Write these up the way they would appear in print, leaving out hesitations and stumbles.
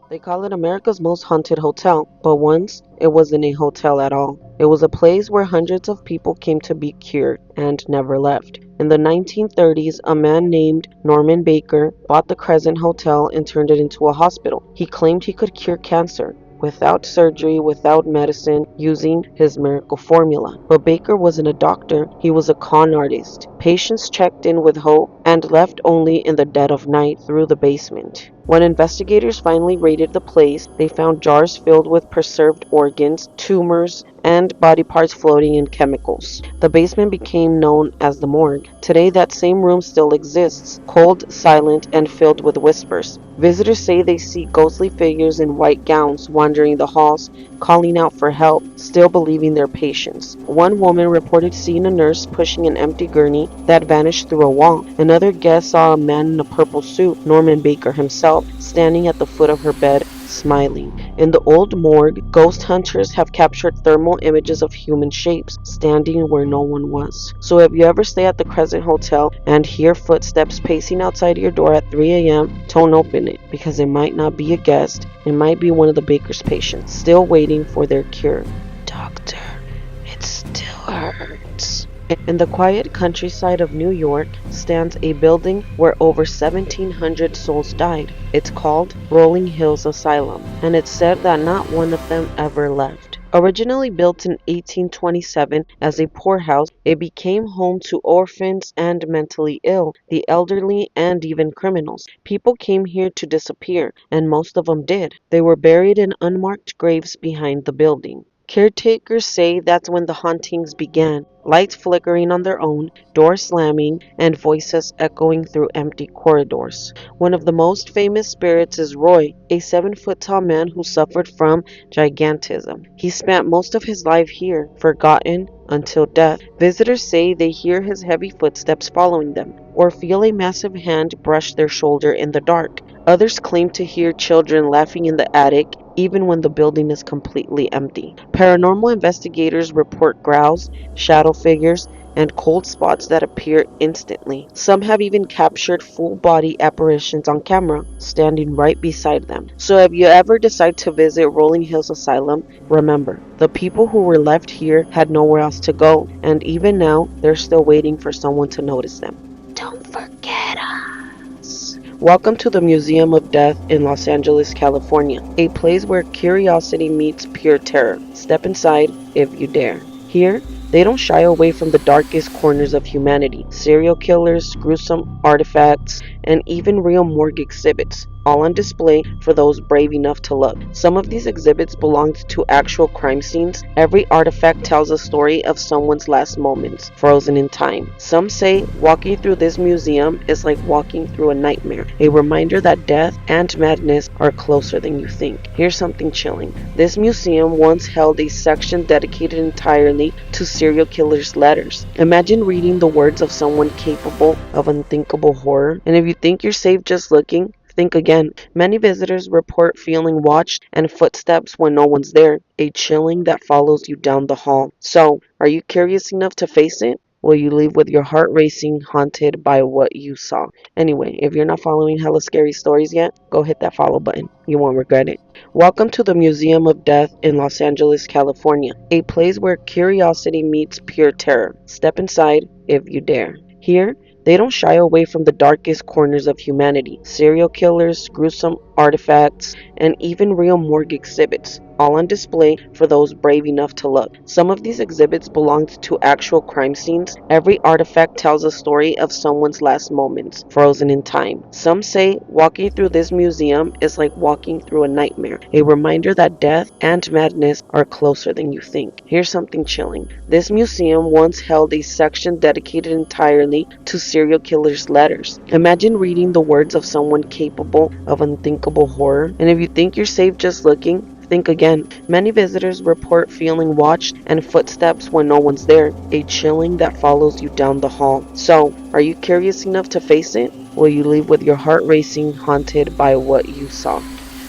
They call it America's most haunted hotel, but once it wasn't a hotel at all. It was a place where hundreds of people came to be cured and never left. In the 1930s, a man named Norman Baker bought the Crescent Hotel and turned it into a hospital. He claimed he could cure cancer without surgery, without medicine, using his miracle formula. But Baker wasn't a doctor, he was a con artist. Patients checked in with hope and left only in the dead of night through the basement. When investigators finally raided the place, they found jars filled with preserved organs, tumors, and body parts floating in chemicals. The basement became known as the morgue. Today, that same room still exists, cold, silent, and filled with whispers. Visitors say they see ghostly figures in white gowns wandering the halls, calling out for help, still believing their patients. One woman reported seeing a nurse pushing an empty gurney that vanished through a wall. Another guest saw a man in a purple suit, Norman Baker himself, standing at the foot of her bed, smiling. In the old morgue, ghost hunters have captured thermal images of human shapes standing where no one was. So if you ever stay at the Crescent Hotel and hear footsteps pacing outside your door at 3 a.m., don't open it, because it might not be a guest. It might be one of the baker's patients still waiting for their cure. Doctor, it still hurts. In the quiet countryside of New York stands a building where over 1,700 souls died. It's called Rolling Hills Asylum, and it's said that not one of them ever left. Originally built in 1827 as a poorhouse, it became home to orphans and mentally ill, the elderly, and even criminals. People came here to disappear, and most of them did. They were buried in unmarked graves behind the building. Caretakers say that's when the hauntings began, lights flickering on their own, doors slamming, and voices echoing through empty corridors. One of the most famous spirits is Roy, a 7-foot tall man who suffered from gigantism. He spent most of his life here, forgotten until death. Visitors say they hear his heavy footsteps following them, or feel a massive hand brush their shoulder in the dark. Others claim to hear children laughing in the attic, even when the building is completely empty. Paranormal investigators report growls, shadow figures, and cold spots that appear instantly. Some have even captured full body apparitions on camera, standing right beside them. So if you ever decide to visit Rolling Hills Asylum, remember, the people who were left here had nowhere else to go, and even now, they're still waiting for someone to notice them. Don't forget us. Welcome to the Museum of Death in Los Angeles, California, a place where curiosity meets pure terror. Step inside if you dare. Here, they don't shy away from the darkest corners of humanity. Serial killers, gruesome artifacts, and even real morgue exhibits, all on display for those brave enough to look. Some of these exhibits belonged to actual crime scenes. Every artifact tells a story of someone's last moments, frozen in time. Some say walking through this museum is like walking through a nightmare, a reminder that death and madness are closer than you think. Here's something chilling. This museum once held a section dedicated entirely to serial killers' letters. Imagine reading the words of someone capable of unthinkable horror. And if you think you're safe just looking, think again. Many visitors report feeling watched and footsteps when no one's there, a chilling that follows you down the hall. So, are you curious enough to face it? Will you leave with your heart racing, haunted by what you saw? Anyway, if you're not following Hella Scary Stories yet, go hit that follow button. You won't regret it. Welcome to the Museum of Death in Los Angeles, California, a place where curiosity meets pure terror. Step inside if you dare. Here, they don't shy away from the darkest corners of humanity. Serial killers, gruesome artifacts, and even real morgue exhibits, all on display for those brave enough to look. Some of these exhibits belonged to actual crime scenes. Every artifact tells a story of someone's last moments, frozen in time. Some say walking through this museum is like walking through a nightmare, a reminder that death and madness are closer than you think. Here's something chilling. This museum once held a section dedicated entirely to serial killers' letters. Imagine reading the words of someone capable of unthinkable horror. And if you think you're safe just looking, think again. Many visitors report feeling watched and footsteps when no one's there, a chilling that follows you down the hall. So, are you curious enough to face it? Will you leave with your heart racing, haunted by what you saw?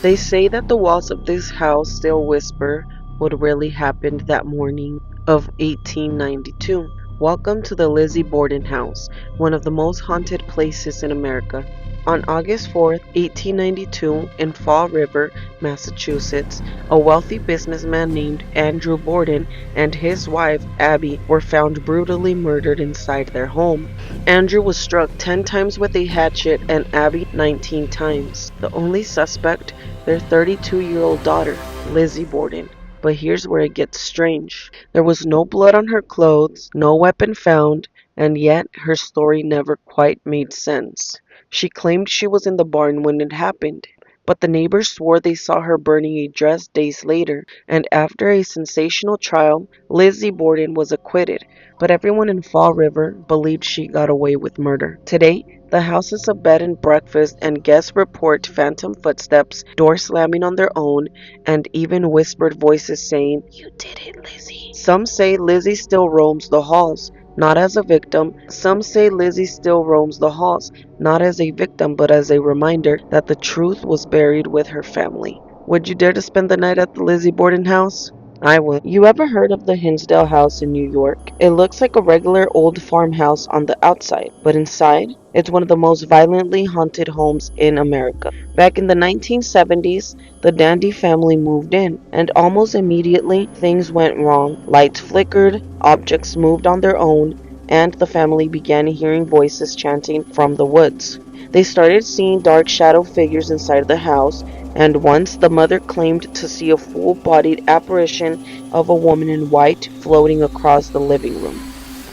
They say that the walls of this house still whisper what really happened that morning of 1892. Welcome to the Lizzie Borden House, one of the most haunted places in America. On August 4th, 1892, in Fall River, Massachusetts, a wealthy businessman named Andrew Borden and his wife, Abby, were found brutally murdered inside their home. Andrew was struck 10 times with a hatchet and Abby 19 times. The only suspect, their 32-year-old daughter, Lizzie Borden. But here's where it gets strange. There was no blood on her clothes, no weapon found, and yet her story never quite made sense. She claimed she was in the barn when it happened, but the neighbors swore they saw her burning a dress days later, and after a sensational trial, Lizzie Borden was acquitted, but everyone in Fall River believed she got away with murder. Today, the house is a bed and breakfast, and guests report phantom footsteps, doors slamming on their own, and even whispered voices saying, "You did it, Lizzie." Some say Lizzie still roams the halls, not as a victim. Some say Lizzie still roams the halls, not as a victim, but as a reminder that the truth was buried with her family. Would you dare to spend the night at the Lizzie Borden house? I would. You ever heard of the Hinsdale house in New York? It looks like a regular old farmhouse on the outside, but inside, it's one of the most violently haunted homes in America. Back in the 1970s, the Dandy family moved in, and almost immediately things went wrong. Lights flickered, objects moved on their own, and the family began hearing voices chanting from the woods. They started seeing dark shadow figures inside the house, and once the mother claimed to see a full bodied apparition of a woman in white floating across the living room.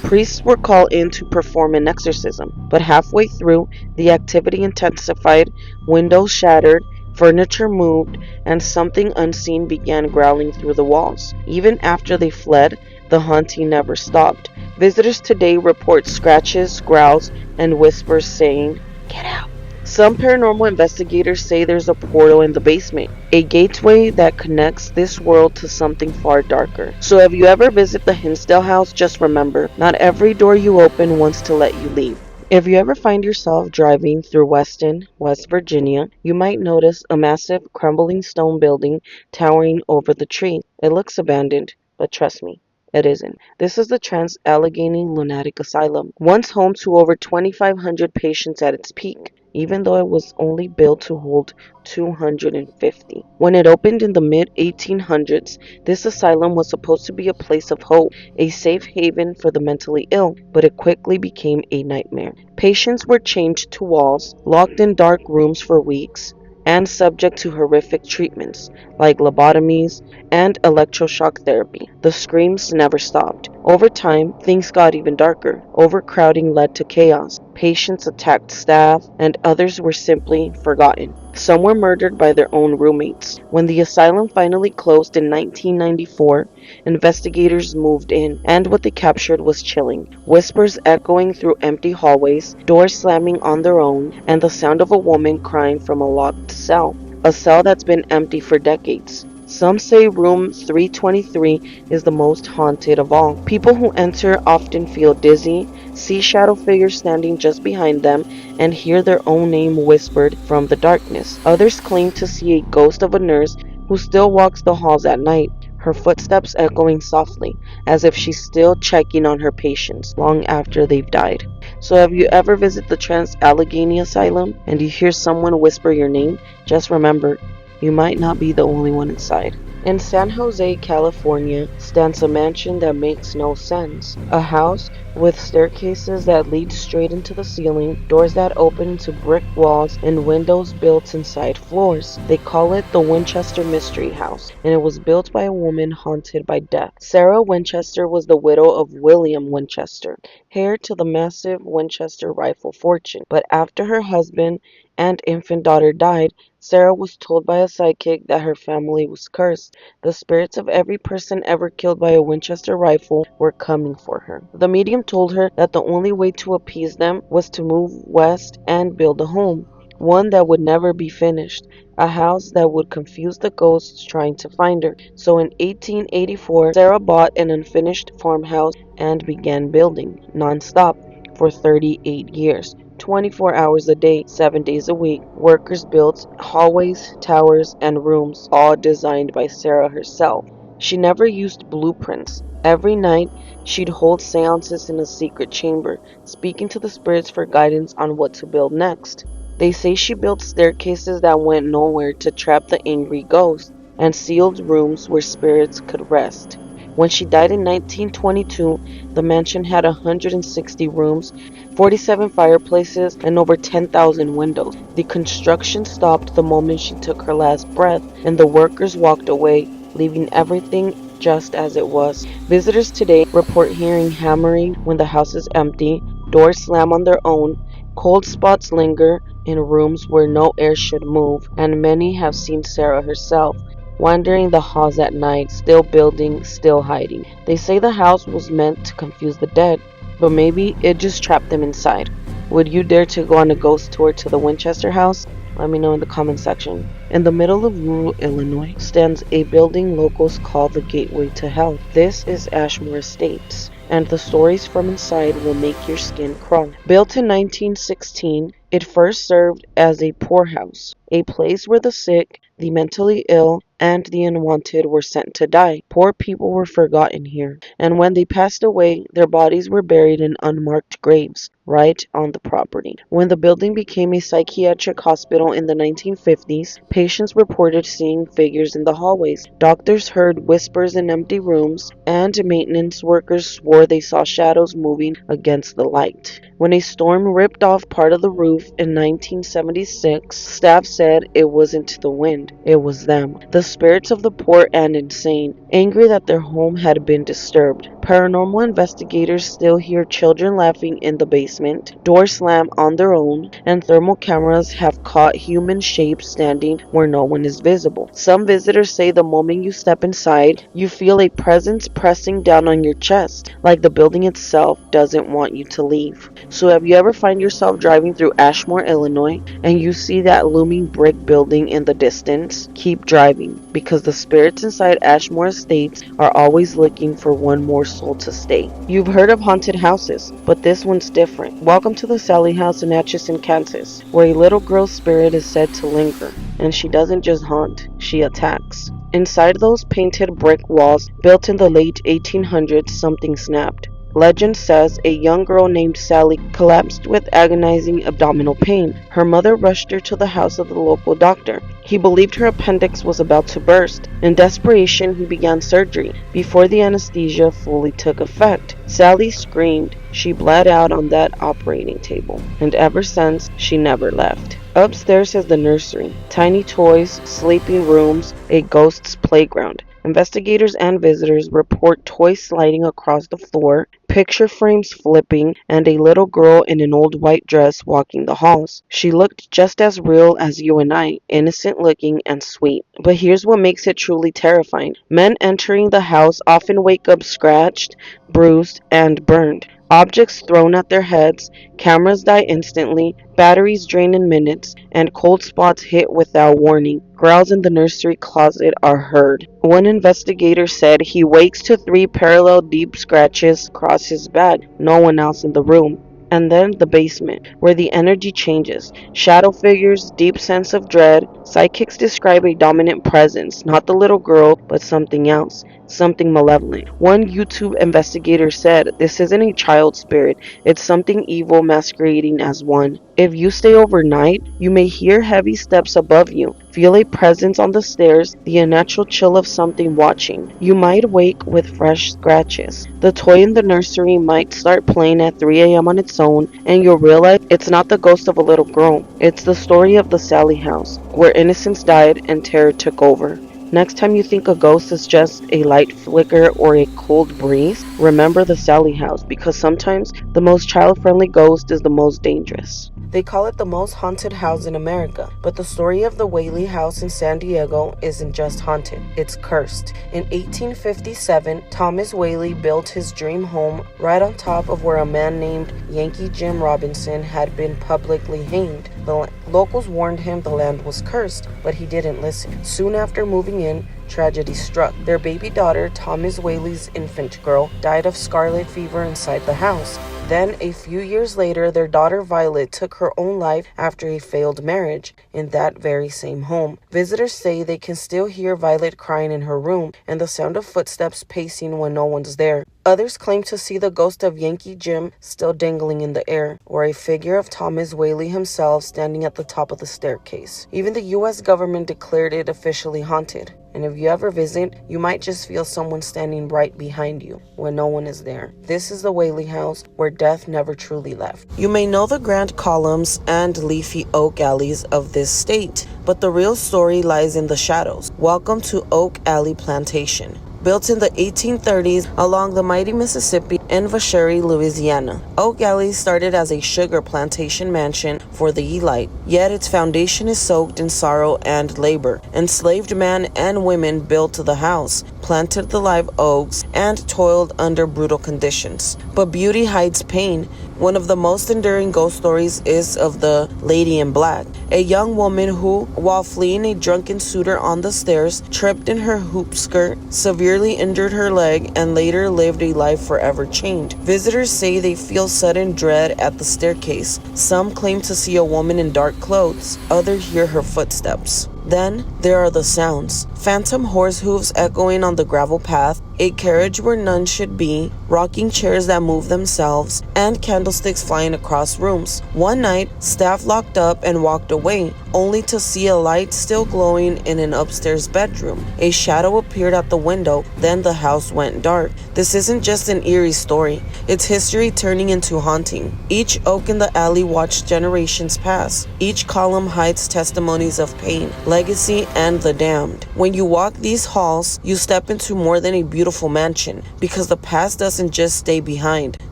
Priests were called in to perform an exorcism, but halfway through, the activity intensified, windows shattered, furniture moved, and something unseen began growling through the walls. Even after they fled, the haunting never stopped. Visitors today report scratches, growls, and whispers saying, "Get out." Some paranormal investigators say there's a portal in the basement, a gateway that connects this world to something far darker. So if you ever visit the Hinsdale house, just remember, not every door you open wants to let you leave. If you ever find yourself driving through Weston, West Virginia, you might notice a massive crumbling stone building towering over the tree. It looks abandoned, but trust me, it isn't. This is the Trans-Allegheny Lunatic Asylum, once home to over 2,500 patients at its peak, even though it was only built to hold 250. When it opened in the mid 1800s, this asylum was supposed to be a place of hope, a safe haven for the mentally ill, but it quickly became a nightmare. Patients were chained to walls, locked in dark rooms for weeks, and subject to horrific treatments like lobotomies and electroshock therapy. The screams never stopped. Over time, things got even darker. Overcrowding led to chaos. Patients attacked staff, and others were simply forgotten. Some were murdered by their own roommates. When the asylum finally closed in 1994, investigators moved in, and what they captured was chilling. Whispers echoing through empty hallways, doors slamming on their own, and the sound of a woman crying from a locked cell. A cell that's been empty for decades. Some say room 323 is the most haunted of all. People who enter often feel dizzy, see shadow figures standing just behind them, and hear their own name whispered from the darkness. Others claim to see a ghost of a nurse who still walks the halls at night, her footsteps echoing softly, as if she's still checking on her patients long after they've died. So if you ever visit the Trans-Allegheny Asylum and you hear someone whisper your name, just remember, you might not be the only one inside. In San Jose, California, stands a mansion that makes no sense. A house with staircases that lead straight into the ceiling, doors that open into brick walls, and windows built inside floors. They call it the Winchester Mystery House, and it was built by a woman haunted by death. Sarah Winchester was the widow of William Winchester, heir to the massive Winchester rifle fortune. But after her husband and infant daughter died, Sarah was told by a psychic that her family was cursed. The spirits of every person ever killed by a Winchester rifle were coming for her. The medium told her that the only way to appease them was to move west and build a home, one that would never be finished, a house that would confuse the ghosts trying to find her. So in 1884, Sarah bought an unfinished farmhouse and began building, non-stop, for 38 years. 24 hours a day, 7 days a week. Workers built hallways, towers, and rooms, all designed by Sarah herself. She never used blueprints. Every night, she'd hold seances in a secret chamber, speaking to the spirits for guidance on what to build next. They say she built staircases that went nowhere to trap the angry ghosts and sealed rooms where spirits could rest. When she died in 1922, the mansion had 160 rooms, 47 fireplaces, and over 10,000 windows. The construction stopped the moment she took her last breath, and the workers walked away, leaving everything just as it was. Visitors today report hearing hammering when the house is empty, doors slam on their own, cold spots linger in rooms where no air should move, and many have seen Sarah herself wandering the halls at night, still building, still hiding. They say the house was meant to confuse the dead, but maybe it just trapped them inside. Would you dare to go on a ghost tour to the Winchester house? Let me know in the comment section. In the middle of rural Illinois stands a building locals call the Gateway to Hell. This is Ashmore Estates, and the stories from inside will make your skin crawl. Built in 1916, it first served as a poorhouse, a place where the sick, the mentally ill, and the unwanted were sent to die. Poor people were forgotten here, and when they passed away, their bodies were buried in unmarked graves right on the property. When the building became a psychiatric hospital in the 1950s, patients reported seeing figures in the hallways. Doctors heard whispers in empty rooms, and maintenance workers swore they saw shadows moving against the light. When a storm ripped off part of the roof in 1976, staff said it wasn't the wind, it was them. The spirits of the poor and insane, angry that their home had been disturbed. Paranormal investigators still hear children laughing in the basement, doors slam on their own, and thermal cameras have caught human shapes standing where no one is visible. Some visitors say the moment you step inside, you feel a presence pressing down on your chest, like the building itself doesn't want you to leave. So have you ever find yourself driving through Ashmore, Illinois, and you see that looming brick building in the distance? Keep driving, because the spirits inside Ashmore Estates are always looking for one more soul to stay. You've heard of haunted houses, but this one's different. Welcome to the Sally House in Atchison, Kansas, where a little girl's spirit is said to linger, and she doesn't just haunt, she attacks. Inside those painted brick walls, built in the late 1800s, something snapped. Legend says a young girl named Sally collapsed with agonizing abdominal pain. Her mother rushed her to the house of the local doctor. He believed her appendix was about to burst. In desperation, he began surgery before the anesthesia fully took effect. Sally screamed. She bled out on that operating table, and ever since, she never left. Upstairs is the nursery. Tiny toys, sleeping rooms, a ghost's playground. Investigators and visitors report toys sliding across the floor, picture frames flipping, and a little girl in an old white dress walking the halls. She looked just as real as you and I, innocent looking and sweet. But here's what makes it truly terrifying. Men entering the house often wake up scratched, bruised, and burned. Objects thrown at their heads, cameras die instantly, batteries drain in minutes, and cold spots hit without warning. Growls in the nursery closet are heard. One investigator said he wakes to 3 parallel deep scratches across his back, no one else in the room. And then the basement, where the energy changes. Shadow figures, deep sense of dread. Psychics describe a dominant presence, not the little girl, but something else, something malevolent. One YouTube investigator said, "This isn't a child spirit, it's something evil masquerading as one." If you stay overnight, you may hear heavy steps above you, feel a presence on the stairs, the unnatural chill of something watching. You might wake with fresh scratches. The toy in the nursery might start playing at 3 a.m. on its own, and you'll realize it's not the ghost of a little girl. It's the story of the Sally House, where innocence died and terror took over. Next time you think a ghost is just a light flicker or a cold breeze, remember the Sally House, because sometimes the most child-friendly ghost is the most dangerous. They call it the most haunted house in America, but the story of the Whaley House in San Diego isn't just haunted, it's cursed. In 1857, Thomas Whaley built his dream home right on top of where a man named Yankee Jim Robinson had been publicly hanged. The locals warned him the land was cursed, but he didn't listen. Soon after moving in, tragedy struck. Their baby daughter, Thomas Whaley's infant girl, died of scarlet fever inside the house. Then, a few years later, their daughter Violet took her own life after a failed marriage in that very same home. Visitors say they can still hear Violet crying in her room and the sound of footsteps pacing when no one's there. Others claim to see the ghost of Yankee Jim still dangling in the air, or a figure of Thomas Whaley himself standing at the top of the staircase. Even the US government declared it officially haunted. And if you ever visit, you might just feel someone standing right behind you when no one is there. This is the Whaley House, where death never truly left. You may know the grand columns and leafy oak alleys of this state, but the real story lies in the shadows. Welcome to Oak Alley Plantation. Built in the 1830s along the mighty Mississippi in Vacherie, Louisiana. Oak Alley started as a sugar plantation mansion for the elite, yet its foundation is soaked in sorrow and labor. Enslaved men and women built the house, planted the live oaks, and toiled under brutal conditions. But beauty hides pain. One of the most enduring ghost stories is of the Lady in Black, a young woman who, while fleeing a drunken suitor on the stairs, tripped in her hoop skirt, severely injured her leg, and later lived a life forever changed. Visitors say they feel sudden dread at the staircase. Some claim to see a woman in dark clothes. Others hear her footsteps. Then there are the sounds. Phantom horse hooves echoing on the gravel path, a carriage where none should be, rocking chairs that move themselves, and candlesticks flying across rooms. One night, staff locked up and walked away, only to see a light still glowing in an upstairs bedroom. A shadow appeared at the window, then the house went dark. This isn't just an eerie story, it's history turning into haunting. Each oak in the alley watched generations pass. Each column hides testimonies of pain, legacy, and the damned. When you walk these halls, you step into more than a beautiful mansion, because the past doesn't just stay behind.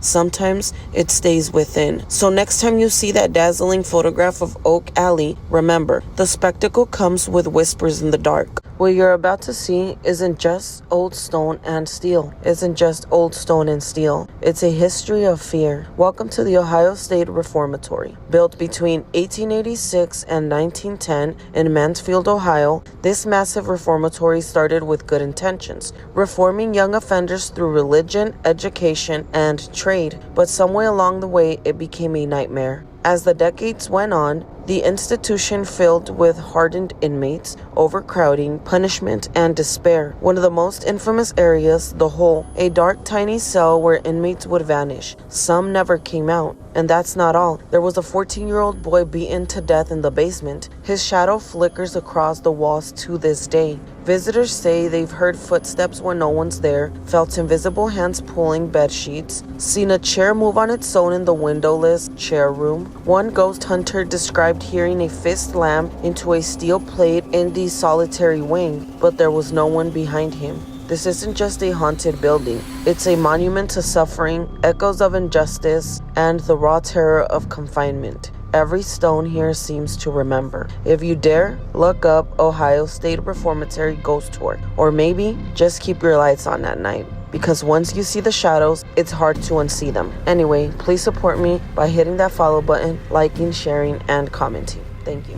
Sometimes it stays within. So next time you see that dazzling photograph of Oak Alley, remember, the spectacle comes with whispers in the dark. What you're about to see isn't just old stone and steel. It's a history of fear. Welcome to the Ohio State Reformatory. Built between 1886 and 1910 in Mansfield, Ohio, this massive reformatory started with good intentions, reforming young offenders through religion, education, and trade. But somewhere along the way, it became a nightmare. As the decades went on, the institution filled with hardened inmates, overcrowding, punishment, and despair. One of the most infamous areas, the Hole, a dark, tiny cell where inmates would vanish. Some never came out. And that's not all. There was a 14-year-old boy beaten to death in the basement. His shadow flickers across the walls to this day. Visitors say they've heard footsteps when no one's there, felt invisible hands pulling bed sheets, seen a chair move on its own in the windowless chair room. One ghost hunter described hearing a fist slam into a steel plate in the solitary wing, but there was no one behind him. This isn't just a haunted building. It's a monument to suffering, echoes of injustice, and the raw terror of confinement. Every stone here seems to remember. If you dare, look up Ohio State Reformatory Ghost Tour. Or maybe just keep your lights on at night, because once you see the shadows, it's hard to unsee them. Anyway, please support me by hitting that follow button, liking, sharing, and commenting. Thank you.